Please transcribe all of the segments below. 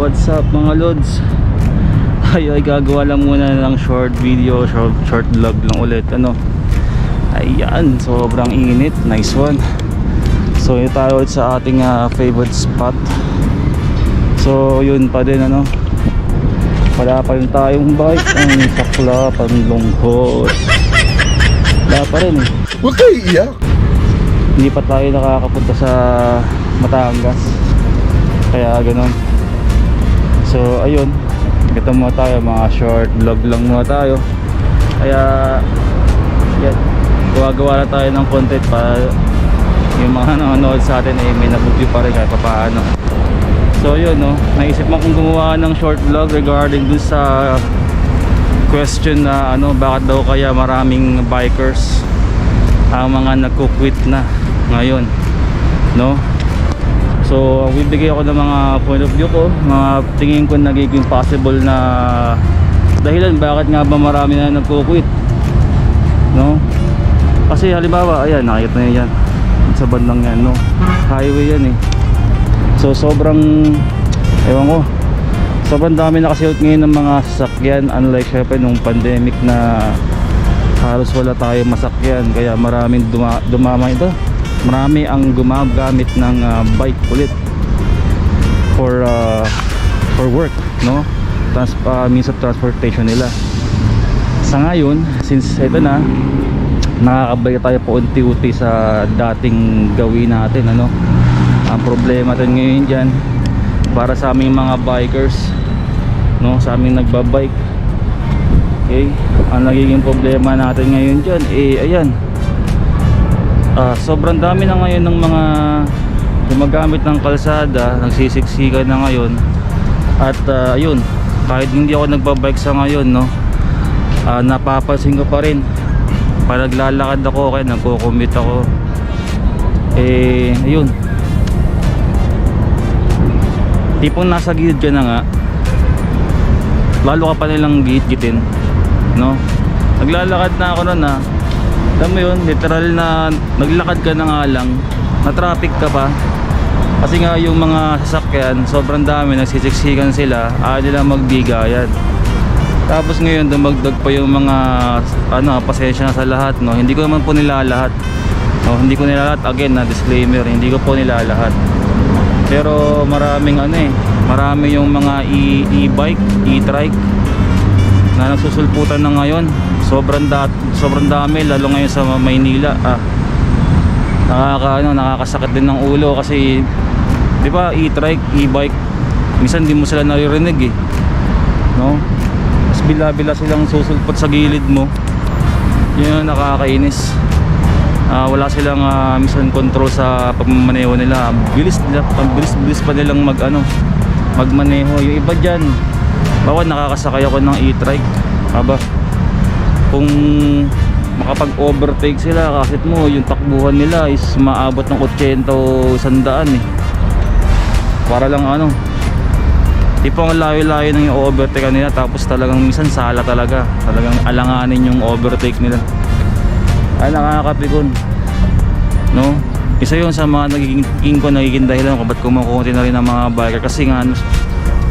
what's up mga lods? Tayo ay gagawa lang muna ng short video, short vlog lang ulit. Ayan, sobrang init. Nice one. So yun tayo ulit sa ating favorite spot. So yun pa din wala pa rin tayong bike. Ang sakla, panlungkot. Wala pa rin eh. Huwag kayo iiyak. Hindi pa tayo nakakapunta sa Batangas, kaya ganun. So ayun, ito muna tayo, mga short vlog lang muna tayo. Kaya yan, gawa na tayo ng content para yung mga nanonood sa atin may nabugyo pa rin kahit pa paano. So yun, naisip mo kung gumawa ng short vlog regarding dun sa question na bakit daw kaya maraming bikers ang mga nagko-quit na ngayon, So bibigay ako ng mga point of view ko, mga tingin ko nagiging possible na dahilan bakit nga ba marami na nagko-quit, Kasi halimbawa, ayan, nakikita niyo yan sa bandang yan, highway yan eh. So sobrang, ewan ko, sobrang dami na kasi out ngayon ng mga sasakyan, unlike syempre nung pandemic na halos wala tayong masakyan, kaya maraming marami ang gumagamit ng bike ulit for work, means of transportation nila. Sa ngayon, since ito na, nakakabalik tayo po unti-unti sa dating gawin natin, ang problema natin ngayon dyan para sa aming mga bikers, sa aming nagbabike, okay, ang nagiging problema natin ngayon dyan ayan, sobrang dami na ngayon ng mga gumagamit ng kalsada, nagsisiksikan na ngayon. At ayun, kahit hindi ako nagbabike sa ngayon, napapansin ko pa rin pag naglalakad ako, kaya nagko-commute ako, ayun, tipong nasa gilid ka na nga, lalo ka pa nilang git-gitin, naglalakad na ako nun alam mo yun, literal na naglakad ka na nga lang, na traffic ka pa kasi nga yung mga sasakyan sobrang dami, nagsisiksikan sila, ayaw nila magbigayan. Tapos ngayon dumagdag pa yung mga pasensya na sa lahat, hindi ko naman po nilalahat, hindi ko nilalahat, again na disclaimer, hindi ko po nilalahat, pero maraming marami yung mga e-bike, e-trike na nagsusulputan na ngayon. Sobrang dami, lalo ngayon sa Maynila. Nakakasakit din ng ulo kasi 'di ba, e-trike, e-bike, minsan hindi mo sila naririnig Mas bila-bila silang susulpot sa gilid mo. Yun ang nakakainis. Wala silang minsan control sa pagmamaneho nila. Bilis pa nilang magmaneho. Yung iba diyan, bawat nakakasakay ako ng e-trike, kung makapag-overtake sila, kahit mo yung takbuhan nila is maabot ng 80 o 100 para lang tipong layo-layo nang yung overtake nila, tapos talagang minsan sala talagang alanganin yung overtake nila. Nakakapikon, isa yun sa mga nagiging dahilan kung ba't kumukunti na rin ng mga biker, kasi nga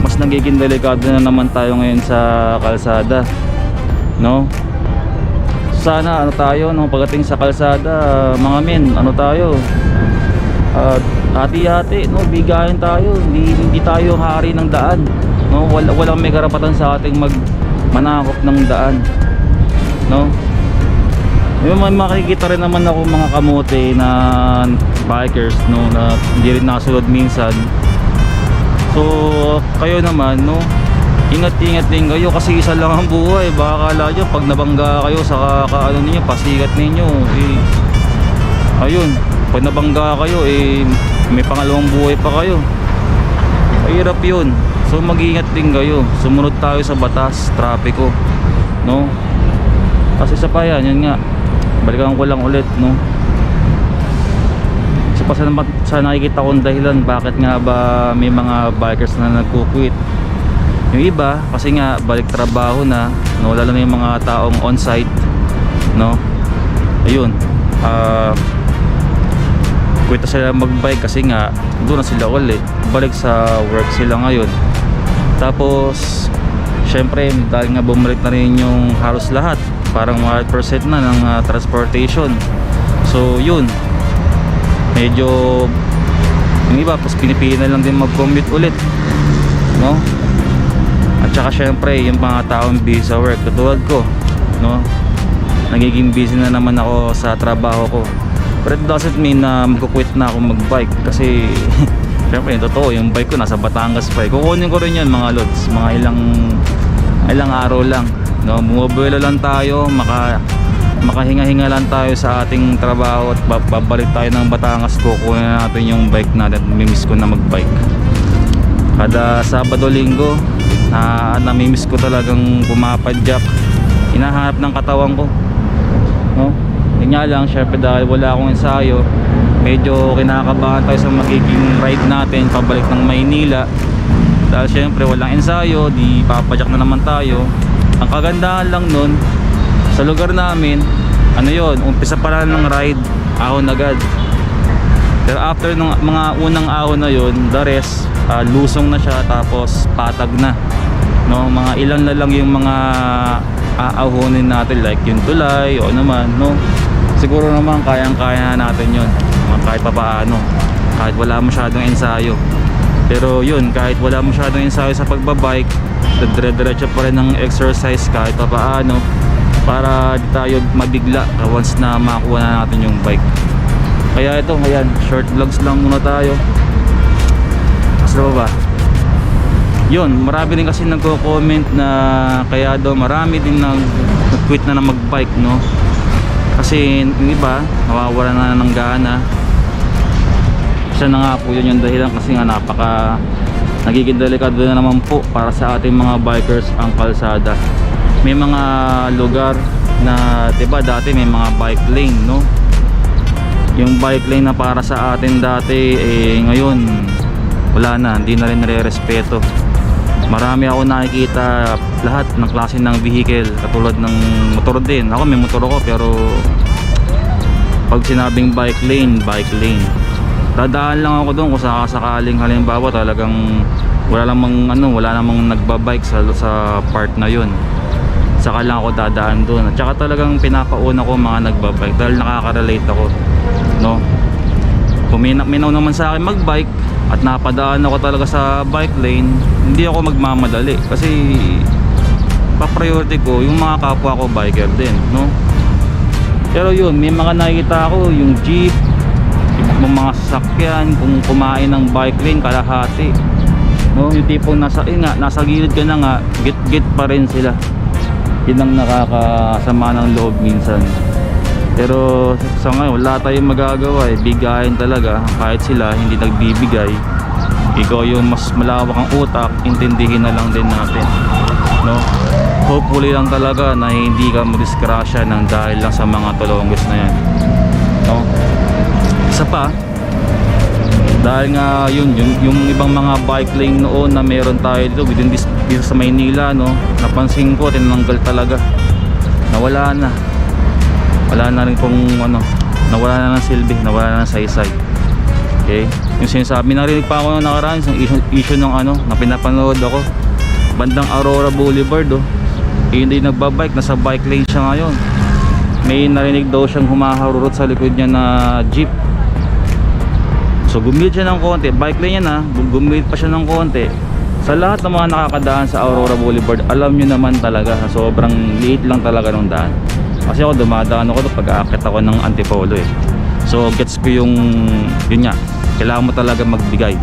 mas nagiging delikado na naman tayo ngayon sa kalsada, sana tayo pagdating sa kalsada, mga men, tayo, hati-hati, bigayan tayo, hindi tayo hari ng daan, walang may karapatan sa ating manakop ng daan, may makikita rin naman ako mga kamote na bikers, na hindi rin nakasunod minsan. So kayo naman, ingat-ingat din kayo kasi isa lang ang buhay. Baka akala nyo pag nabangga kayo sa ninyo, pasikat ninyo, ayun, pag nabangga kayo may pangalawang buhay pa kayo. Mahirap yun. So mag-ingat din kayo, sumunod tayo sa batas, trapiko, kasi sa payan, yun nga, balikan ko lang ulit, sa nakikita kong dahilan bakit nga ba may mga bikers na nagkukwit. Yung iba kasi nga balik trabaho na, lalo na yung mga taong on site, ayun, kwenta sila magbike kasi nga doon na sila ulit, balik sa work sila ngayon. Tapos syempre dahil nga bumalik na rin yung halos lahat, parang 100% na ng transportation. So yun, medyo yung iba pas pinipili na lang din mag-commute ulit, no? At saka syempre yung mga taong busy sa work katulad ko, no? Nagiging busy na naman ako sa trabaho ko. But it doesn't mean na mag-quit na ako mag-bike kasi syempre yung totoo, yung bike ko nasa Batangas pa. Kukunin ko rin yan mga lods, mga ilang araw lang, no? Bumubuelo lang tayo, makahinga-hinga lang tayo sa ating trabaho at babalik tayo ng Batangas. Kukunin natin yung bike natin. Namimiss ko na mag-bike kada Sabado, Linggo. Namimiss ko talagang pumapadyak, hinahanap ng katawan ko, no? Yun nga lang, syempre dahil wala akong ensayo, medyo kinakabahan tayo sa magiging ride natin pabalik ng Maynila. Dahil syempre walang ensayo, di papadyak na naman tayo. Ang kagandahan lang nun sa lugar namin, ano yun, umpisa pa lang ng ride, ahon agad. Pero after ng mga unang ahon na yun, the rest, lusong na siya, tapos patag na, no? Mga ilan na lang yung mga aahonin natin, like yung tulay o naman, no? Siguro naman kayang-kaya natin yun, kahit papaano, kahit wala masyadong ensayo. Pero yun, kahit wala masyadong ensayo sa pagbabike, dire-diretso pa rin ng exercise kahit papaano, para di tayo mabigla once na makuha na natin yung bike. Kaya ito, ayan, short vlogs lang muna tayo. Basta ba? Yun, marami din kasi nagko-comment na kaya daw marami din nag-quit na mag-bike, no? Kasi yung iba, nawawala na ng gana. Siya na nga po yun yung dahilan, kasi nga nagiging delikado na naman po para sa ating mga bikers ang kalsada. May mga lugar na, diba dati may mga bike lane, no? Yung bike lane na para sa atin dati, ngayon wala na, hindi na rin nare-respeto. Marami ako nakikita lahat ng klase ng vehicle, katulad ng motor din. Ako may motor ako, pero pag sinabing bike lane, dadaan lang ako doon kung sakaling halimbawa talagang wala namang nagbabike sa part na yun. Saka lang ako dadaan doon. At saka talagang pinapauna ko mga nagbabike dahil nakaka-relate ako, no? Kung minaw naman sa akin magbike at napadaan ako talaga sa bike lane, hindi ako magmamadali kasi pa-priority ko yung mga kapwa ko biker din, no? Pero yun, may mga nakikita ako, yung jeep, yung mga sasakyan, kung kumain ng bike lane kalahati, no? Yung tipong nasa gilid ka na nga, git pa rin sila. Yun ang nakakasama ng loob minsan. Pero sa ngayon wala tayong magagawa, bigayin talaga. Kahit sila hindi nagbibigay, ikaw yung mas malawak ang utak, intindihin na lang din natin, no? Hopefully lang talaga na hindi ka madiskrasya ng dahil lang sa mga tulonggos na yan, no? Isa pa, dahil nga yung ibang mga bike lane noon na meron tayo dito dito sa Maynila, no, napansin ko tinanggal talaga, nawala na rin kung nawala na ng silbi, nawala na ng saysay. Okay, yung sinasabi, narinig pa ako nung nakaraan yung issue ng na pinapanood ako, bandang Aurora Boulevard, hindi nagbabike, nasa bike lane siya ngayon. May narinig daw siyang humaharurot sa likod niya na jeep. So gumilid siya ng konti, bike lane yan, gumilid pa siya ng konti. Sa lahat ng mga nakakadaan sa Aurora Boulevard, alam nyo naman talaga, sobrang liit lang talaga ng daan. Kasi ako dumadaan ako pag aakit ako ng Antipolo, So gets ko yun nga, kailangan mo talaga magbigay,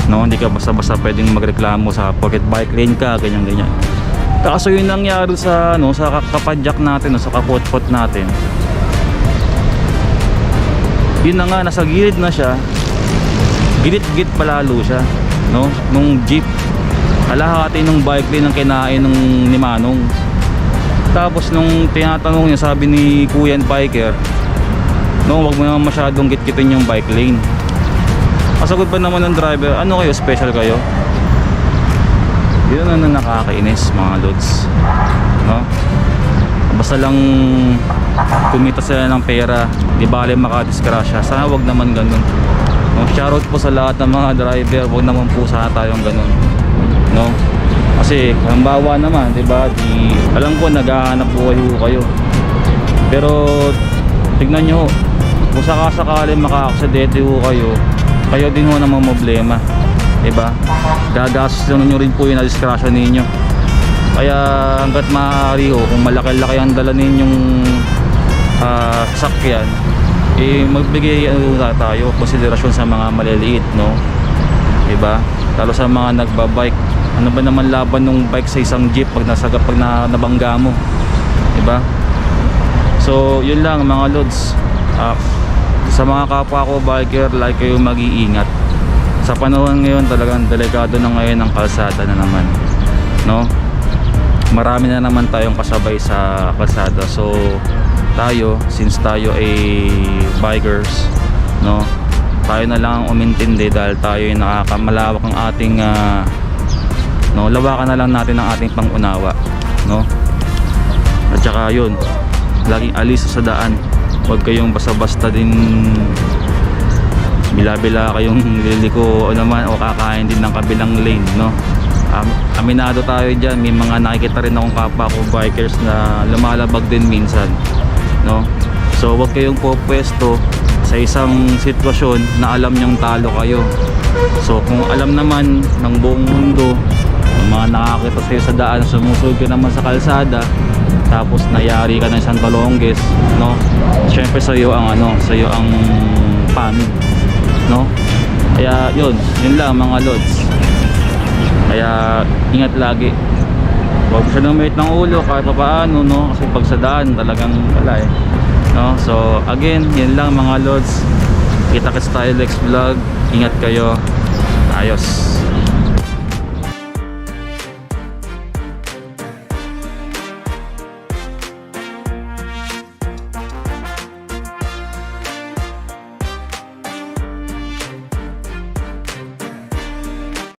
no? Hindi ka basta-basta pwedeng magreklamo sa pocket bike lane ka, ganyan. Kaso yun nangyari sa sa kapadyak natin, sa kapot-pot natin. Yun na nga, nasa gilid na siya, gilid-gilid palalo siya, no? Nung jeep, kalahati nung bike lane ang kinain ni Manong. Tapos nung tinatanong niya, sabi ni Kuya Biker, no, wag mo naman masyadong git-gitin yung bike lane. Kasagot pa naman ng driver, ano kayo, special kayo? Yun ang nakakainis mga lods, no? Basta lang kumita sila ng pera, di bale makadiskrasya. Sana wag naman ganun, no? Shoutout po sa lahat ng mga driver, wag naman po sana tayong ganun, no? Kasi halimbawa naman, 'di ba? Alam ko naghahanap buhay ho kayo. Pero tignan nyo, kung sakasakali maka-aksidente ho kayo, kayo din ho namang problema, 'di ba? Gagastos nyo rin po yung discretion ninyo. Kaya hangga't maaari ho, kung malaki-laki ang dala ninyong sakyan, magbigay tayo konsiderasyon sa mga maliliit, no? 'Di ba? Lalo sa mga nagbabike. Ano ba naman laban ng bike sa isang jeep pag nabangga mo, 'di ba? So, yun lang mga lods. Sa mga kapwa ko biker, like kayo mag-iingat. Sa panahon ngayon talagang delikado na ngayon ang kalsada na naman, no? Marami na naman tayong kasabay sa kalsada. So, tayo, since tayo ay bikers, no? Tayo na lang ang umintindi dahil tayo ay malawak ang ating no, lawakan na lang natin ang ating pangunawa, no? At saka yun, laging alis sa daan. Huwag kayong basta-basta din bila-bila kayong liliko o naman o kakain din ng kabilang lane, no? Aminado tayo dyan, may mga nakikita rin akong kapwa ko bikers na lumalabag din minsan, no? So huwag kayong popwesto sa isang sitwasyon na alam nyong talo kayo. So kung alam naman ng buong mundo, yung mga nakakita sa'yo sa daan, sumusunod ka naman sa kalsada, tapos nayari ka ng isang talongges, no? Syempre sa'yo ang sa'yo ang panig, no? Kaya yun lang mga lods. Kaya ingat lagi. Huwag siya namit ng ulo kahit pa paano, no? Kasi pag sa daan talagang wala eh, no? So again, yun lang mga lods. Kita-kits tayo next vlog. Ingat kayo. Ayos.